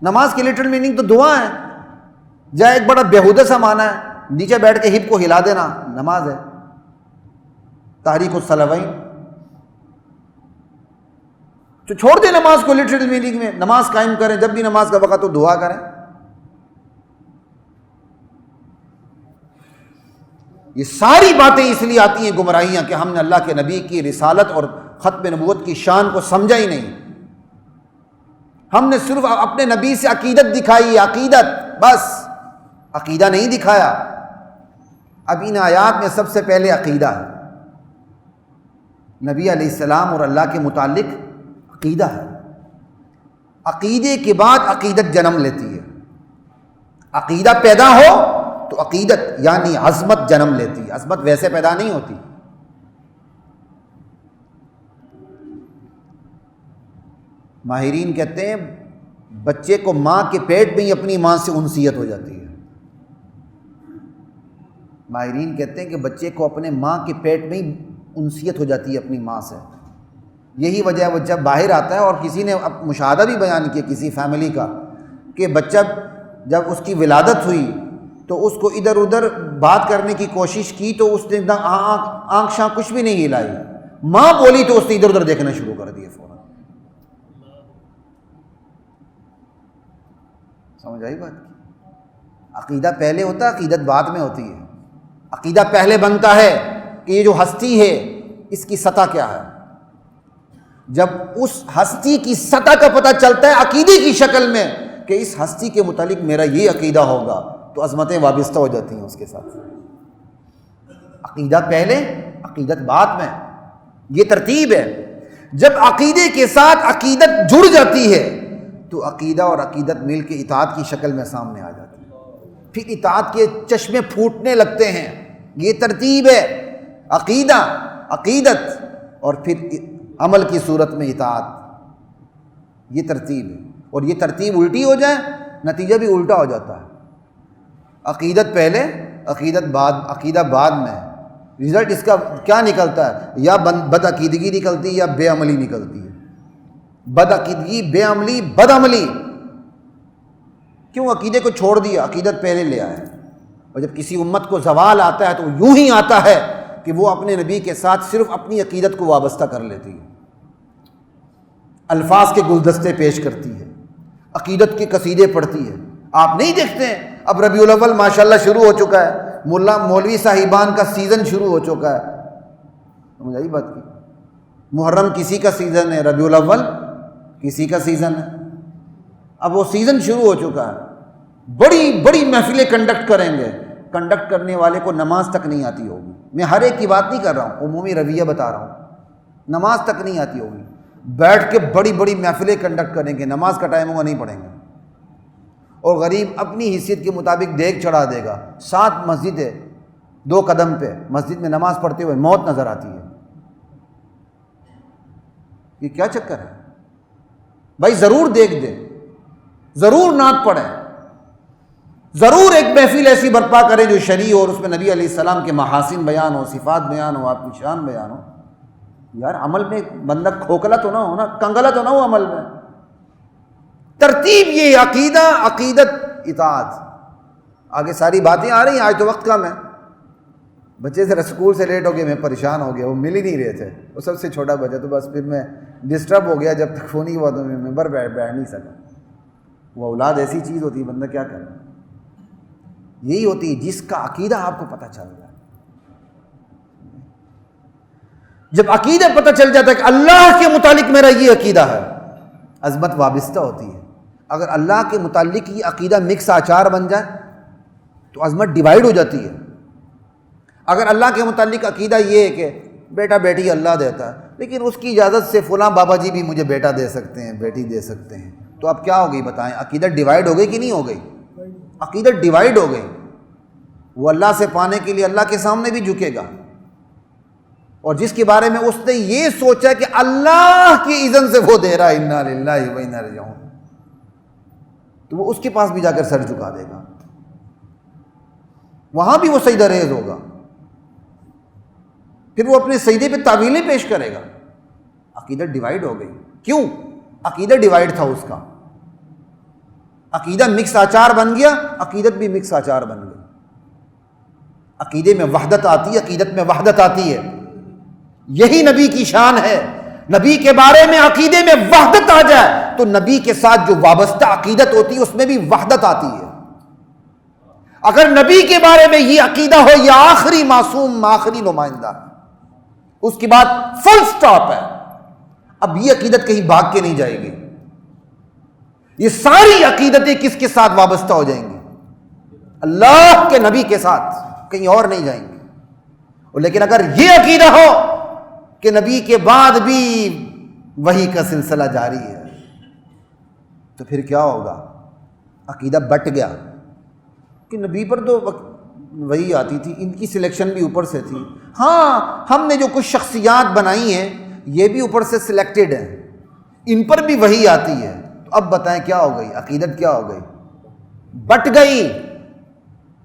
نماز کی لٹرل میننگ تو دعا ہے، جہاں ایک بڑا بیہودہ سا معنی ہے، نیچے بیٹھ کے ہپ کو ہلا دینا نماز ہے، تحریک الصلوین۔ تو چھوڑ دیں نماز کو لٹرل میننگ میں، نماز قائم کریں، جب بھی نماز کا وقت ہو دعا کریں۔ یہ ساری باتیں اس لیے آتی ہیں گمراہیاں کہ ہم نے اللہ کے نبی کی رسالت اور ختم نبوت کی شان کو سمجھا ہی نہیں، ہم نے صرف اپنے نبی سے عقیدت دکھائی، عقیدت بس، عقیدہ نہیں دکھایا۔ اب ان آیات میں سب سے پہلے عقیدہ ہے، نبی علیہ السلام اور اللہ کے متعلق عقیدہ ہے۔ عقیدے کے بعد عقیدت جنم لیتی ہے، عقیدہ پیدا ہو تو عقیدت یعنی عظمت جنم لیتی ہے، عظمت ویسے پیدا نہیں ہوتی۔ ماہرین کہتے ہیں بچے کو ماں کے پیٹ میں ہی اپنی ماں سے انسیت ہو جاتی ہے۔ ماہرین کہتے ہیں کہ بچے کو اپنے ماں کے پیٹ میں ہی انسیت ہو جاتی ہے اپنی ماں سے۔ یہی وجہ ہے وہ جب باہر آتا ہے، اور کسی نے مشاہدہ بھی بیان کیا کسی فیملی کا کہ بچہ جب اس کی ولادت ہوئی تو اس کو ادھر ادھر بات کرنے کی کوشش کی تو اس نے آنکھ شاں کچھ بھی نہیں ہلائی، ماں بولی تو اس نے ادھر ادھر دیکھنا شروع کر دیا فوراً۔ سمجھ آئی بات؟ عقیدہ پہلے ہوتا ہے، عقیدت بعد میں ہوتی ہے۔ عقیدہ پہلے بنتا ہے کہ یہ جو ہستی ہے اس کی سطح کیا ہے، جب اس ہستی کی سطح کا پتہ چلتا ہے عقیدے کی شکل میں کہ اس ہستی کے متعلق میرا یہ عقیدہ ہوگا، تو عظمتیں وابستہ ہو جاتی ہیں اس کے ساتھ۔ عقیدہ پہلے، عقیدت بعد میں، یہ ترتیب ہے۔ جب عقیدے کے ساتھ عقیدت جڑ جاتی ہے تو عقیدہ اور عقیدت مل کے اطاعت کی شکل میں سامنے آ جاتی ہے، پھر اطاعت کے چشمے پھوٹنے لگتے ہیں۔ یہ ترتیب ہے، عقیدہ، عقیدت، اور پھر عمل کی صورت میں اطاعت، یہ ترتیب ہے۔ اور یہ ترتیب الٹی ہو جائے نتیجہ بھی الٹا ہو جاتا ہے۔ عقیدت پہلے، عقیدت بعد، عقیدہ بعد میں، رزلٹ اس کا کیا نکلتا ہے؟ یا بد عقیدگی نکلتی ہے یا بے عملی نکلتی ہے۔ بد عقیدگی، بے عملی، بد عملی۔ کیوں؟ عقیدے کو چھوڑ دیا، عقیدت پہلے لے آئے۔ اور جب کسی امت کو زوال آتا ہے تو یوں ہی آتا ہے کہ وہ اپنے نبی کے ساتھ صرف اپنی عقیدت کو وابستہ کر لیتی ہے، الفاظ کے گلدستے پیش کرتی ہے، عقیدت کے قصیدے پڑھتی ہے۔ آپ نہیں دیکھتے ہیں اب ربیع الاول ماشاءاللہ شروع ہو چکا ہے، مولوی صاحبان کا سیزن شروع ہو چکا ہے۔ سمجھ آئی بات کی؟ محرم کسی کا سیزن ہے، ربیع الاول کسی کا سیزن ہے، اب وہ سیزن شروع ہو چکا ہے، بڑی بڑی محفلیں کنڈکٹ کریں گے، کنڈکٹ کرنے والے کو نماز تک نہیں آتی ہوگی۔ میں ہر ایک کی بات نہیں کر رہا ہوں، عمومی رویہ بتا رہا ہوں، نماز تک نہیں آتی ہوگی، بیٹھ کے بڑی بڑی محفلیں کنڈکٹ کریں گے، نماز کا ٹائم ہوگا نہیں پڑھیں گے، اور غریب اپنی حیثیت کے مطابق دیگ چڑھا دے گا۔ 7 مسجد ہے، 2 قدم پہ مسجد میں نماز پڑھتے ہوئے موت نظر آتی ہے۔ یہ کیا چکر ہے بھائی؟ ضرور دیکھ دیں، ضرور نعت پڑھیں، ضرور ایک محفل ایسی برپا کریں جو شرعی ہو اور اس میں نبی علیہ السلام کے محاسن بیان ہو، صفات بیان ہو، آپ کی شان بیان ہو۔ یار عمل میں بندہ کھوکھلا تو نہ ہو نا، کنگلا تو نہ ہو عمل میں۔ ترتیب یہ عقیدہ، عقیدت، اطاعت۔ آگے ساری باتیں آ رہی ہیں، آج تو وقت کم ہے۔ بچے ذرا اسکول سے لیٹ ہو گئے، میں پریشان ہو گیا، وہ مل ہی نہیں رہے تھے، وہ سب سے چھوٹا بچہ، تو بس پھر میں ڈسٹرب ہو گیا، جب تک فون ہی ہوا تو میں ممبر بیٹھ نہیں سکا۔ وہ اولاد ایسی چیز ہوتی ہے، بندہ کیا کرے۔ یہی ہوتی ہے جس کا عقیدہ آپ کو پتہ چل جائے۔ جب عقیدہ پتہ چل جاتا ہے کہ اللہ کے متعلق میرا یہ عقیدہ ہے، عظمت وابستہ ہوتی ہے۔ اگر اللہ کے متعلق یہ عقیدہ مکس آچار بن جائے تو عظمت ڈیوائیڈ ہو جاتی ہے۔ اگر اللہ کے متعلق عقیدہ یہ ہے کہ بیٹا بیٹی اللہ دیتا ہے، لیکن اس کی اجازت سے فلاں بابا جی بھی مجھے بیٹا دے سکتے ہیں، بیٹی دے سکتے ہیں، تو اب کیا ہو گئی بتائیں؟ عقیدت ڈیوائیڈ ہو گئی کہ نہیں ہو گئی؟ عقیدت ڈیوائیڈ ہو گئی۔ وہ اللہ سے پانے کے لیے اللہ کے سامنے بھی جھکے گا، اور جس کے بارے میں اس نے یہ سوچا کہ اللہ کی اذن سے وہ دے رہا ہے، انا للہ و انا الیہ راجعون، تو وہ اس کے پاس بھی جا کر سر جھکا دے گا، وہاں بھی وہ سجدہ ریز ہوگا، پھر وہ اپنے سجدے پہ تعویلیں پیش کرے گا۔ عقیدت ڈیوائیڈ ہو گئی۔ کیوں؟ عقیدہ ڈیوائیڈ تھا اس کا، عقیدہ مکس آچار بن گیا، عقیدت بھی مکس آچار بن گئی۔ عقیدے میں وحدت آتی ہے، عقیدت میں وحدت آتی ہے، یہی نبی کی شان ہے۔ نبی کے بارے میں عقیدے میں وحدت آ جائے تو نبی کے ساتھ جو وابستہ عقیدت ہوتی ہے اس میں بھی وحدت آتی ہے۔ اگر نبی کے بارے میں یہ عقیدہ ہو یہ آخری معصوم، آخری نمائندہ، اس کے بعد فل سٹاپ ہے، اب یہ عقیدت کہیں بھاگ کے نہیں جائے گی، یہ ساری عقیدتیں کس کے ساتھ وابستہ ہو جائیں گی؟ اللہ کے نبی کے ساتھ، کہیں اور نہیں جائیں گے۔ لیکن اگر یہ عقیدہ ہو کہ نبی کے بعد بھی وحی کا سلسلہ جاری ہے تو پھر کیا ہوگا؟ عقیدہ بٹ گیا کہ نبی پر تو وحی آتی تھی، ان کی سلیکشن بھی اوپر سے تھی، ہاں ہم نے جو کچھ شخصیات بنائی ہیں یہ بھی اوپر سے سلیکٹڈ ہیں، ان پر بھی وحی آتی ہے، تو اب بتائیں کیا ہو گئی؟ عقیدت کیا ہو گئی؟ بٹ گئی،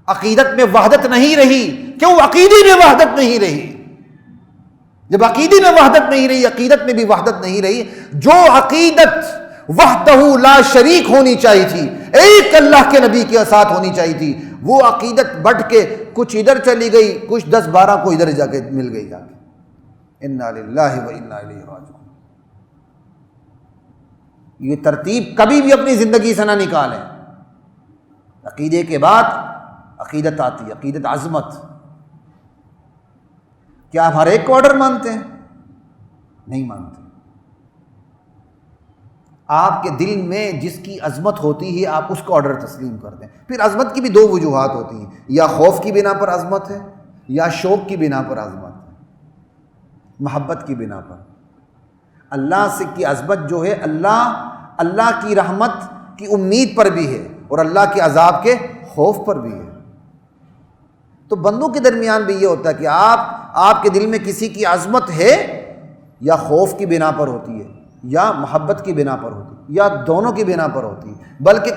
عقیدت میں وحدت نہیں رہی۔ کیوں عقیدے میں وحدت نہیں رہی؟ جب عقیدے میں وحدت نہیں رہی، عقیدت میں بھی وحدت نہیں رہی، جو عقیدت وحدہ لا شریک ہونی چاہیے تھی، ایک اللہ کے نبی کے ساتھ ہونی چاہیے تھی، وہ عقیدت بٹ کے کچھ ادھر چلی گئی، کچھ 10-12 کو ادھر جا کے مل گئی جا کے۔ انا للہ و انا الیہ راجعون۔ یہ ترتیب کبھی بھی اپنی زندگی سے نہ نکالیں۔ عقیدے کے بعد عقیدت آتی ہے، عقیدت عظمت۔ کیا آپ ہر ایک کو آرڈر مانتے ہیں؟ نہیں مانتے۔ آپ کے دل میں جس کی عظمت ہوتی ہے آپ اس کو آرڈر تسلیم کرتے ہیں۔ پھر عظمت کی بھی 2 وجوہات ہوتی ہیں، یا خوف کی بنا پر عظمت ہے، یا شوق کی بنا پر عظمت ہے، محبت کی بنا پر۔ اللہ سے کی عظمت جو ہے اللہ کی رحمت کی امید پر بھی ہے، اور اللہ کے عذاب کے خوف پر بھی ہے۔ تو بندوں کے درمیان بھی یہ ہوتا ہے کہ آپ کے دل میں کسی کی عظمت ہے یا خوف کی بنا پر ہوتی ہے، یا محبت کی بنا پر ہوتی ہے، یا دونوں کی بنا پر ہوتی ہے۔ بلکہ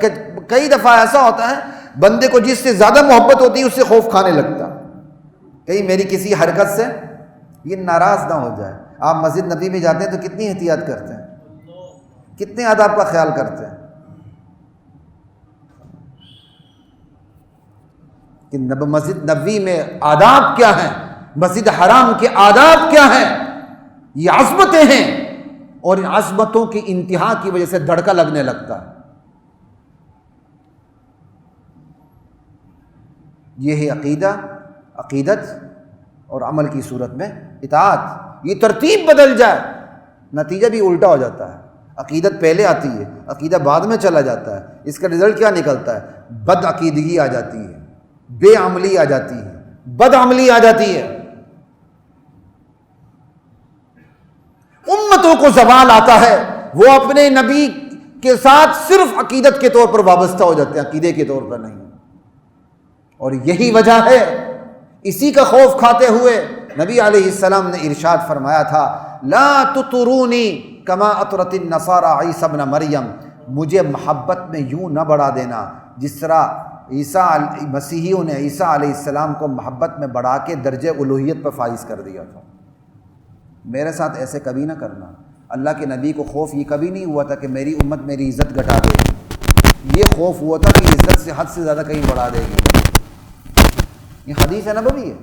کئی دفعہ ایسا ہوتا ہے بندے کو جس سے زیادہ محبت ہوتی ہے اس سے خوف کھانے لگتا، کہیں میری کسی حرکت سے یہ ناراض نہ ہو جائے۔ آپ مسجد نبی میں جاتے ہیں تو کتنی احتیاط کرتے ہیں، کتنے آداب کا خیال کرتے ہیں کہ مسجد نبوی میں آداب کیا ہیں، مسجد حرام کے آداب کیا ہیں، یہ عظمتیں ہیں، اور ان عظمتوں کی انتہا کی وجہ سے دھڑکا لگنے لگتا ہے۔ یہ ہے عقیدت اور عمل کی صورت میں اطاعت۔ یہ ترتیب بدل جائے نتیجہ بھی الٹا ہو جاتا ہے۔ عقیدت پہلے آتی ہے، عقیدہ بعد میں چلا جاتا ہے، اس کا رزلٹ کیا نکلتا ہے؟ بد عقیدگی آ جاتی ہے، بے عملی آ جاتی ہے، بد عملی آ جاتی ہے، امتوں کو زوال آتا ہے، وہ اپنے نبی کے ساتھ صرف عقیدت کے طور پر وابستہ ہو جاتے ہیں، عقیدے کے طور پر نہیں۔ اور یہی وجہ ہے، اسی کا خوف کھاتے ہوئے نبی علیہ السلام نے ارشاد فرمایا تھا، لا تطرونی کما اطرت النصارى عیسی ابن مریم، مجھے محبت میں یوں نہ بڑھا دینا جس طرح مسیحیوں نے عیسیٰ علیہ السلام کو محبت میں بڑھا کے درجہ الوہیت پر فائز کر دیا تھا۔ میرے ساتھ ایسے کبھی نہ کرنا۔ اللہ کے نبی کو خوف یہ کبھی نہیں ہوا تھا کہ میری امت میری عزت گھٹا دے گی، یہ خوف ہوا تھا کہ عزت سے حد سے زیادہ کہیں بڑھا دے گی۔ یہ حدیث نبوی ہے۔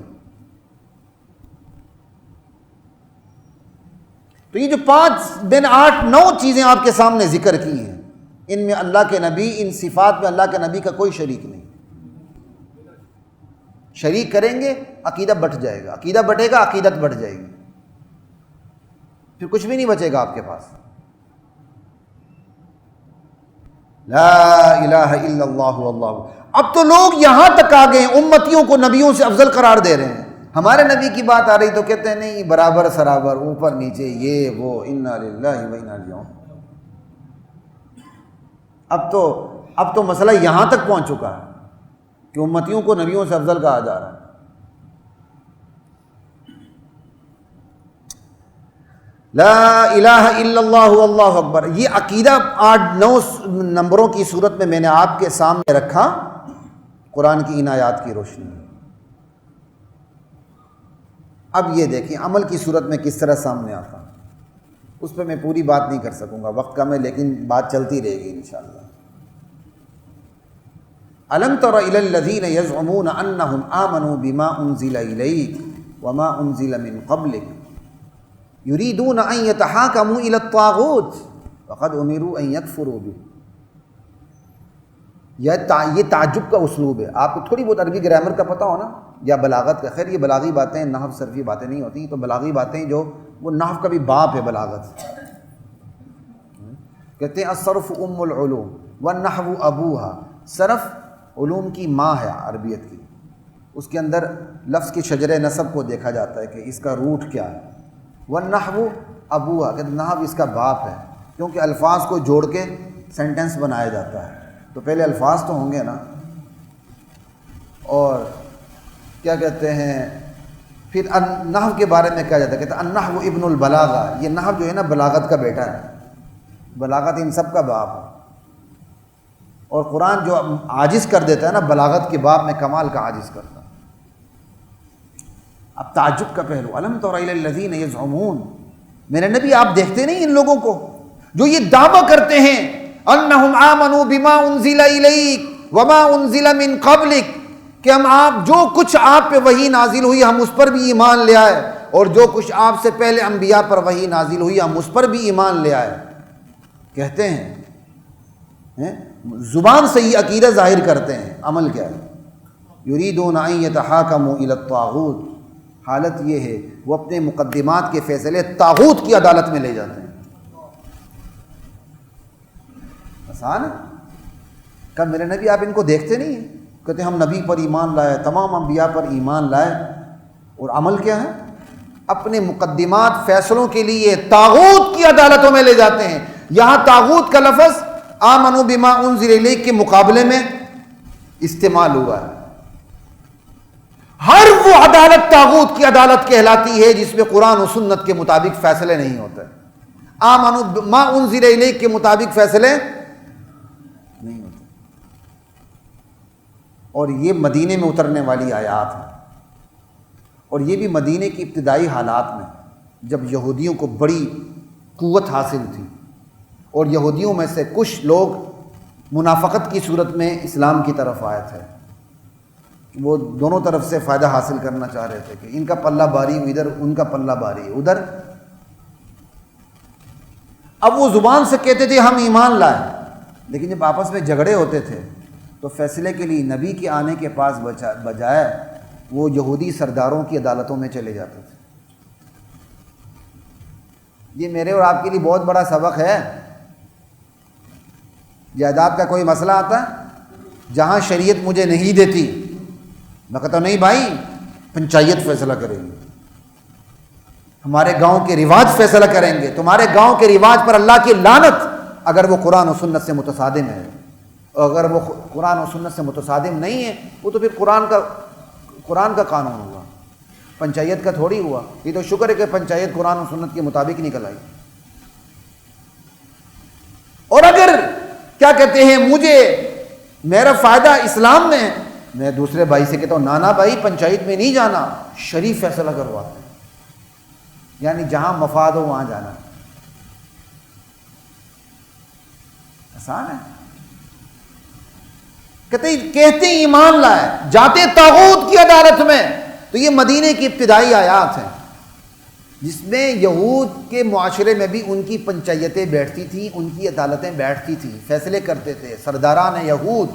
تو یہ جو 5 دن 8 9 چیزیں آپ کے سامنے ذکر کی ہیں، ان میں اللہ کے نبی، ان صفات میں اللہ کے نبی کا کوئی شریک نہیں۔ شریک کریں گے عقیدہ بٹ جائے گا، عقیدہ بٹے گا عقیدت بٹ جائے گی، پھر کچھ بھی نہیں بچے گا آپ کے پاس۔ لا الہ الا اللہ واللہ۔ اب تو لوگ یہاں تک آ گئے، امتیوں کو نبیوں سے افضل قرار دے رہے ہیں۔ ہمارے نبی کی بات آ رہی تو کہتے ہیں نہیں برابر سرابر، اوپر نیچے، یہ وہ، انا للہ و انا الیہ راجعون۔ اب تو مسئلہ یہاں تک پہنچ چکا ہے کہ امتیوں کو نبیوں سے افضل کہا جا رہا ہے۔ لا الہ الا اللہ واللہ اکبر، یہ عقیدہ 8-9 نمبروں کی صورت میں میں نے آپ کے سامنے رکھا قرآن کی ان آیات کی روشنی میں۔ اب یہ دیکھیں عمل کی صورت میں کس طرح سامنے آتا، اس پہ میں پوری بات نہیں کر سکوں گا، وقت کم ہے، لیکن بات چلتی رہے گی انشاءاللہ۔ الم تر الی الذین یزعمون انہم آمنوا بما انزل الیک وما انزل من قبلک یریدون ان یتحاکموا الی الطاغوت وقد امروا ان یکفروا بہ۔ یہ تعجب کا اسلوب ہے۔ آپ کو تھوڑی بہت عربی گرامر کا پتہ ہو نا، یا بلاغت کا، خیر یہ بلاغی باتیں نحو صرفی باتیں نہیں ہوتی، تو بلاغی باتیں جو وہ نحو کا بھی باپ ہے بلاغت۔ کہتے ہیں الصرف ام العلوم والنحو ابوہا، صرف علوم کی ماں ہے عربیت کی، اس کے اندر لفظ کی شجر نسب کو دیکھا جاتا ہے کہ اس کا روٹ کیا ہے۔ والنحو ابوہا، کہتے ہیں نحو اس کا باپ ہے، کیونکہ الفاظ کو جوڑ کے سینٹنس بنایا جاتا ہے، تو پہلے الفاظ تو ہوں گے نا، اور کیا کہتے ہیں پھر نحو کے بارے میں کہا جاتا ہے، کہتے ہیں النحو ابن البلاغہ، یہ نحو جو ہے نا بلاغت کا بیٹا ہے، بلاغت ان سب کا باپ ہے، اور قرآن جو عاجز کر دیتا ہے نا بلاغت کے باب میں کمال کا عاجز کرتا ہے۔ اب تعجب کا پہلو، الم تر الی الذین یزعمون، میرے نبی آپ دیکھتے نہیں ان لوگوں کو جو یہ دعویٰ کرتے ہیں انہم آمنوا بما انزل الیک وما انزل من قبلک، کہ ہم آپ جو کچھ آپ پہ وحی نازل ہوئی ہم اس پر بھی ایمان لے آئے، اور جو کچھ آپ سے پہلے انبیاء پر وحی نازل ہوئی ہم اس پر بھی ایمان لے آئے۔ کہتے ہیں زبان سے یہ عقیدہ ظاہر کرتے ہیں، عمل کیا ہے؟ یریدون ان یتحاکموا الی الطاغوت، حالت یہ ہے وہ اپنے مقدمات کے فیصلے طاغوت کی عدالت میں لے جاتے ہیں۔ آسان ہے؟ کہ میرے نبی آپ ان کو دیکھتے نہیں ہیں؟ کہتے ہیں ہم نبی پر ایمان لائے، تمام انبیاء پر ایمان لائے، اور عمل کیا ہے؟ اپنے مقدمات فیصلوں کے لیے طاغوت کی عدالتوں میں لے جاتے ہیں۔ یہاں طاغوت کا لفظ آمنوا بما انزل الیک کے مقابلے میں استعمال ہوا ہے۔ ہر وہ عدالت طاغوت کی عدالت کہلاتی ہے جس میں قرآن و سنت کے مطابق فیصلے نہیں ہوتے، آمنوا بما انزل الیک کے مطابق فیصلے نہیں ہوتے۔ اور یہ مدینے میں اترنے والی آیات ہیں، اور یہ بھی مدینے کی ابتدائی حالات میں جب یہودیوں کو بڑی قوت حاصل تھی، اور یہودیوں میں سے کچھ لوگ منافقت کی صورت میں اسلام کی طرف آئے تھے، وہ دونوں طرف سے فائدہ حاصل کرنا چاہ رہے تھے کہ ان کا پلہ باری ادھر، ان کا پلہ باری ادھر۔ اب وہ زبان سے کہتے تھے ہم ایمان لائے، لیکن جب آپس میں جھگڑے ہوتے تھے تو فیصلے کے لیے نبی کے آنے کے پاس بجائے وہ یہودی سرداروں کی عدالتوں میں چلے جاتے تھے۔ یہ میرے اور آپ کے لیے بہت بڑا سبق ہے۔ جائیداد کا کوئی مسئلہ آتا ہے جہاں شریعت مجھے نہیں دیتی، میں کہتا ہوں نہیں بھائی پنچایت فیصلہ کرے گی، ہمارے گاؤں کے رواج فیصلہ کریں گے، تمہارے گاؤں کے رواج پر اللہ کی لعنت اگر وہ قرآن و سنت سے متصادم ہے، اور اگر وہ قرآن و سنت سے متصادم نہیں ہے وہ تو پھر قرآن کا قانون ہوا، پنچایت کا تھوڑی ہوا۔ یہ تو شکر ہے کہ پنچایت قرآن و سنت کے مطابق نکل آئی۔ اور اگر کیا کہتے ہیں مجھے میرا فائدہ اسلام میں ہے، میں دوسرے بھائی سے کہتا ہوں نانا بھائی پنچایت میں نہیں جانا، شریف فیصلہ کرواتے ہیں، یعنی جہاں مفاد ہو وہاں جانا۔ آسان ہے؟ کہتے ایمان لائے، جاتے طاغوت کی عدالت میں۔ تو یہ مدینے کی ابتدائی آیات ہیں جس میں یہود کے معاشرے میں بھی ان کی پنچایتیں بیٹھتی تھیں، ان کی عدالتیں بیٹھتی تھیں، فیصلے کرتے تھے سرداران یہود۔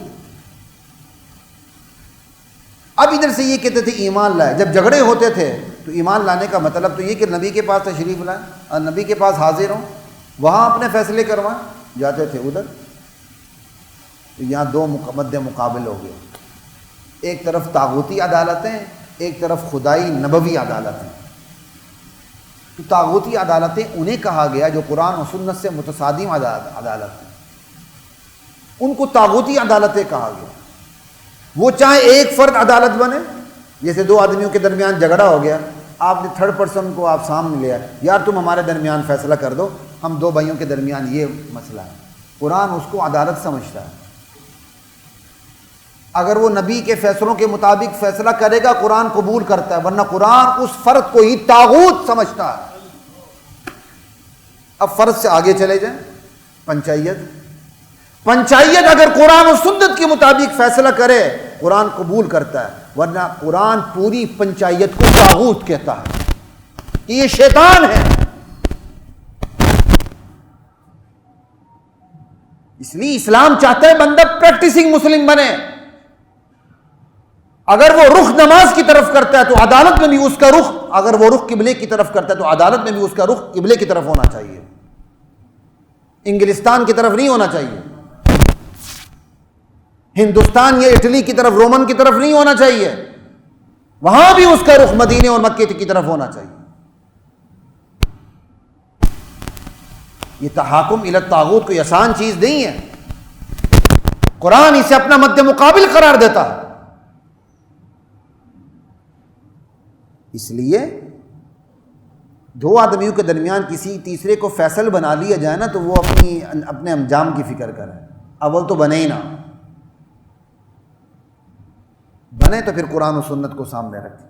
اب ادھر سے یہ کہتے تھے ایمان لائے، جب جھگڑے ہوتے تھے تو ایمان لانے کا مطلب تو یہ کہ نبی کے پاس تشریف لائیں اور نبی کے پاس حاضر ہوں، وہاں اپنے فیصلے کروائیں، جاتے تھے ادھر۔ تو یہاں دو مد مقابل ہو گئے، ایک طرف طاغوتی عدالتیں، ایک طرف خدائی نبوی عدالتیں. تو طاغوتی عدالتیں انہیں کہا گیا جو قرآن و سنت سے متصادم عدالتیں، ان کو طاغوتی عدالتیں کہا گیا. وہ چاہے ایک فرد عدالت بنے، جیسے دو آدمیوں کے درمیان جھگڑا ہو گیا، آپ نے تھرڈ پرسن کو آپ سامنے لیا، یار تم ہمارے درمیان فیصلہ کر دو، ہم دو بھائیوں کے درمیان یہ مسئلہ ہے. قرآن اس کو عدالت سمجھتا ہے. اگر وہ نبی کے فیصلوں کے مطابق فیصلہ کرے گا قرآن قبول کرتا ہے، ورنہ قرآن اس فرد کو ہی طاغوت سمجھتا ہے. اب فرد سے آگے چلے جائیں، پنچایت اگر قرآن و سنت کے مطابق فیصلہ کرے قرآن قبول کرتا ہے، ورنہ قرآن پوری پنچایت کو طاغوت کہتا ہے کہ یہ شیطان ہے. اس لیے اسلام چاہتا ہے بندہ پریکٹسنگ مسلم بنے. اگر وہ رخ نماز کی طرف کرتا ہے تو عدالت میں بھی اس کا رخ، اگر وہ رخ قبلے کی طرف کرتا ہے تو عدالت میں بھی اس کا رخ قبلے کی طرف ہونا چاہیے، انگلستان کی طرف نہیں ہونا چاہیے، ہندوستان یا اٹلی کی طرف، رومن کی طرف نہیں ہونا چاہیے، وہاں بھی اس کا رخ مدینے اور مکے کی طرف ہونا چاہیے. یہ تحاکم الی الطاغوت کوئی آسان چیز نہیں ہے. قرآن اسے اپنا مد مقابل قرار دیتا ہے. اس لیے دو آدمیوں کے درمیان کسی تیسرے کو فیصل بنا لیا جائے نا تو وہ اپنے انجام کی فکر کرے. اول تو بنے ہی نہ، بنے تو پھر قرآن و سنت کو سامنے رکھیں،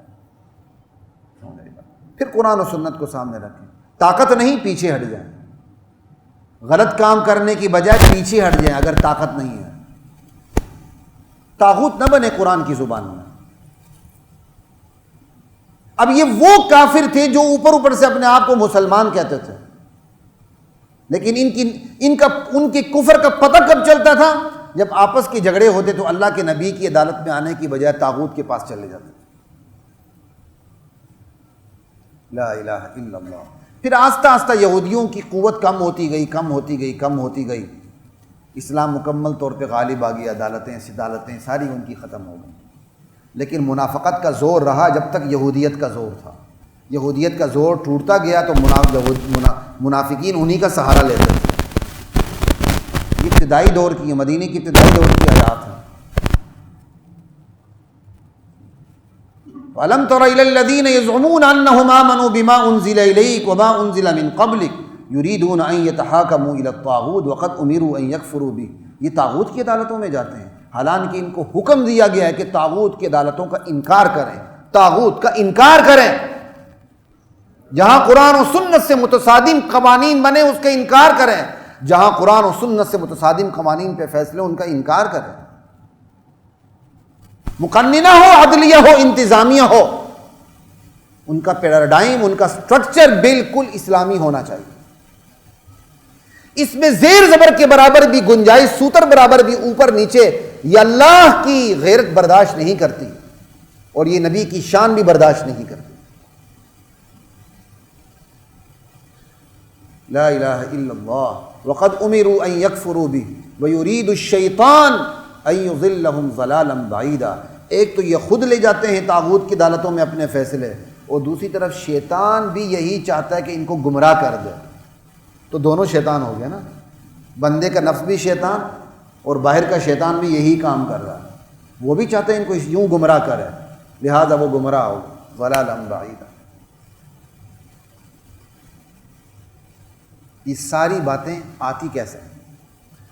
پھر قرآن و سنت کو سامنے رکھیں. طاقت نہیں، پیچھے ہٹ جائیں. غلط کام کرنے کی بجائے پیچھے ہٹ جائیں اگر طاقت نہیں ہے. طاغوت نہ بنے قرآن کی زبان میں. اب یہ وہ کافر تھے جو اوپر سے اپنے آپ کو مسلمان کہتے تھے، لیکن ان کے کفر کا پتہ کب چلتا تھا؟ جب آپس کے جھگڑے ہوتے تو اللہ کے نبی کی عدالت میں آنے کی بجائے طاغوت کے پاس چلے جاتے. لا الہ الا اللہ. پھر آہستہ آہستہ یہودیوں کی قوت کم ہوتی گئی. اسلام مکمل طور پہ غالب آ گئی، عدالتیں ساری ان کی ختم ہو گئیں. لیکن منافقت کا زور رہا جب تک یہودیت کا زور تھا. یہودیت کا زور ٹوٹتا گیا تو منافقین انہی کا سہارا لیتے تھے. یہ ابتدائی دور کی، مدینے کی ابتدائی دور کی آیات ہیں. وَأَلَمْ تَرَ إِلَى الَّذِينَ يَزْعُمُونَ أَنَّهُمْ آمَنُوا بِمَا أُنزِلَ إِلَيْكَ وَمَا أُنزِلَ مِن قَبْلِكَ يُرِيدُونَ أَن يَتَحَاكَمُوا إِلَى الطَّاغُوتِ وَقَدْ أُمِرُوا أَن يَكْفُرُوا بِهِ. یہ طاغوت کی عدالتوں میں جاتے ہیں، حالانکہ ان کو حکم دیا گیا ہے کہ طاغوت کی عدالتوں کا انکار کریں، طاغوت کا انکار کریں. جہاں قرآن و سنت سے متصادم قوانین بنے اس کا انکار کریں، جہاں قرآن و سنت سے متصادم قوانین پہ فیصلے ان کا انکار کریں. مقننہ ہو، عدلیہ ہو، انتظامیہ ہو، ان کا پیراڈائم، ان کا سٹرکچر بالکل اسلامی ہونا چاہیے. اس میں زیر زبر کے برابر بھی گنجائش، سوتر برابر بھی اوپر نیچے، یہ اللہ کی غیرت برداشت نہیں کرتی اور یہ نبی کی شان بھی برداشت نہیں کرتی. لا الہ الا اللہ. وقد امروا ان یکفروا بہ ویرید الشیطان ان یضلهم ضلالا بعیدا. ایک تو یہ خود لے جاتے ہیں طاغوت کی عدالتوں میں اپنے فیصلے، اور دوسری طرف شیطان بھی یہی چاہتا ہے کہ ان کو گمراہ کر دے. تو دونوں شیطان ہو گئے نا، بندے کا نفس بھی شیطان اور باہر کا شیطان بھی یہی کام کر رہا ہے. وہ بھی چاہتے ہیں ان کو یوں گمراہ کرے، لہذا وہ گمراہ ہو ضلالا بعیدا. یہ ساری باتیں آتی کیسے ہیں؟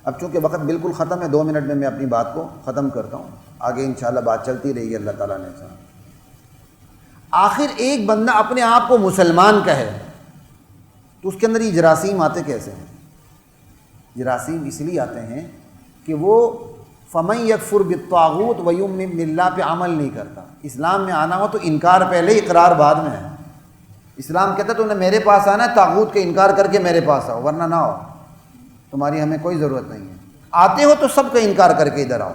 اب چونکہ وقت بالکل ختم ہے، 2 منٹ میں اپنی بات کو ختم کرتا ہوں، آگے انشاءاللہ بات چلتی رہے گی اللہ تعالیٰ نے چاہا. آخر ایک بندہ اپنے آپ کو مسلمان کہے تو اس کے اندر یہ جراثیم آتے کیسے ہیں؟ جراثیم اس لیے آتے ہیں کہ وہ فَمَن يَكْفُرْ بِالطَّاغُوتِ وَيُؤْمِن بِاللَّهِ پہ عمل نہیں کرتا. اسلام میں آنا ہو تو انکار پہلے، اقرار بعد میں ہے. اسلام کہتا ہے تو نے میرے پاس آنا ہے، طاغوت کا انکار کر کے میرے پاس آؤ، ورنہ نہ آؤ، تمہاری ہمیں کوئی ضرورت نہیں ہے. آتے ہو تو سب کا انکار کر کے ادھر آؤ.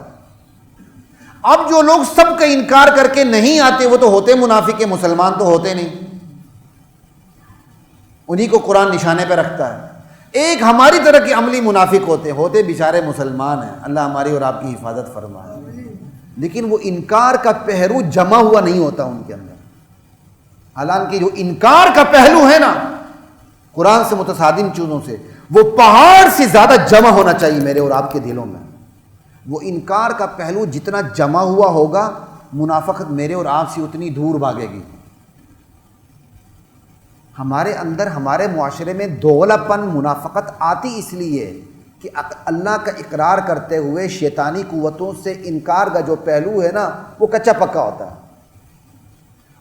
اب جو لوگ سب کا انکار کر کے نہیں آتے وہ تو ہوتے منافق، مسلمان تو ہوتے نہیں. انہی کو قرآن نشانے پہ رکھتا ہے. ایک ہماری طرح کے عملی منافق ہوتے بیچارے مسلمان ہیں. اللہ ہماری اور آپ کی حفاظت فرمائے. لیکن وہ انکار کا پہلو جمع ہوا نہیں ہوتا ان کے اندر. حالانکہ جو انکار کا پہلو ہے نا قرآن سے متصادم چیزوں سے، وہ پہاڑ سے زیادہ جمع ہونا چاہیے میرے اور آپ کے دلوں میں. وہ انکار کا پہلو جتنا جمع ہوا ہوگا منافقت میرے اور آپ سے اتنی دور بھاگے گی. ہمارے اندر ہمارے معاشرے میں دوغلاپن منافقت آتی اس لیے کہ اللہ کا اقرار کرتے ہوئے شیطانی قوتوں سے انکار کا جو پہلو ہے نا وہ کچا پکا ہوتا ہے.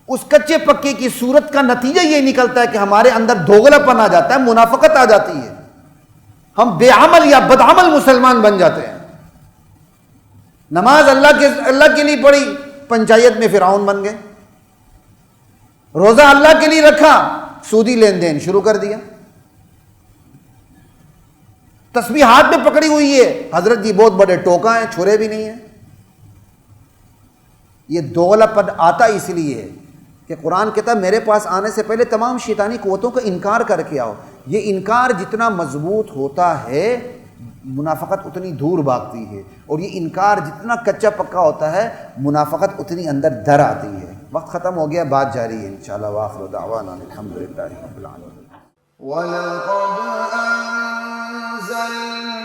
اس کچے پکے کی صورت کا نتیجہ یہ نکلتا ہے کہ ہمارے اندر دوغلاپن آ جاتا ہے، منافقت آ جاتی ہے، ہم بے عمل یا بدعمل مسلمان بن جاتے ہیں. نماز اللہ کے لیے پڑھی، پنچایت میں فرعون بن گئے. روزہ اللہ کے لیے رکھا، سودی لین دین شروع کر دیا. تسبیح ہاتھ میں پکڑی ہوئی ہے، حضرت جی بہت بڑے ٹوکا ہیں، چھرے بھی نہیں ہیں. یہ دوغلاپن آتا اس لیے کہ قرآن کہتا ہے میرے پاس آنے سے پہلے تمام شیطانی قوتوں کا انکار کر کے آؤ. یہ انکار جتنا مضبوط ہوتا ہے منافقت اتنی دور بھاگتی ہے، اور یہ انکار جتنا کچا پکا ہوتا ہے منافقت اتنی اندر در آتی ہے. وقت ختم ہو گیا، بات جاری ہے انشاءاللہ. وآخر دعوانا الحمدللہ رب العالمین. وَلَقَدْ أَنزَلْنَا